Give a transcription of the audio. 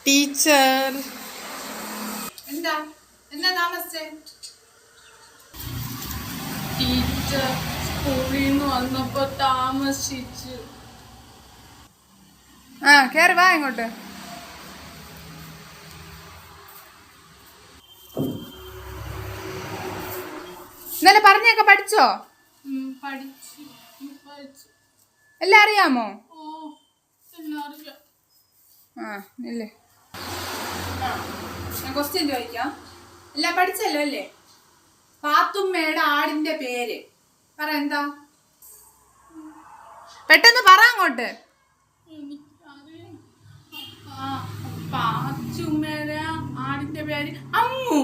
Teacher എന്താ എന്താ താമസിച്ചേ? Teacher സ്കൂളിൽ നിന്ന് വന്നപ്പോ താമസിച്ചു. കേറി വാ ഇങ്ങോട്ട്. ഇന്നലെ പറഞ്ഞൊക്കെ പഠിച്ചോ? പഠിച്ചു. എല്ലാം അറിയാമോ? ഇല്ലേ, ഞാൻ ക്വസ്റ്റ്യൻ ചോദിക്കാം. എല്ലാം പഠിച്ചല്ലോ അല്ലേ? പാത്തുമ്മയുടെ ആടിന്റെ പേര് പറ. എന്താ? പെട്ടെന്ന് പറ അങ്ങോട്ട്. പാത്തുമ്മയുടെ ആടിന്റെ പേര് അമ്മു.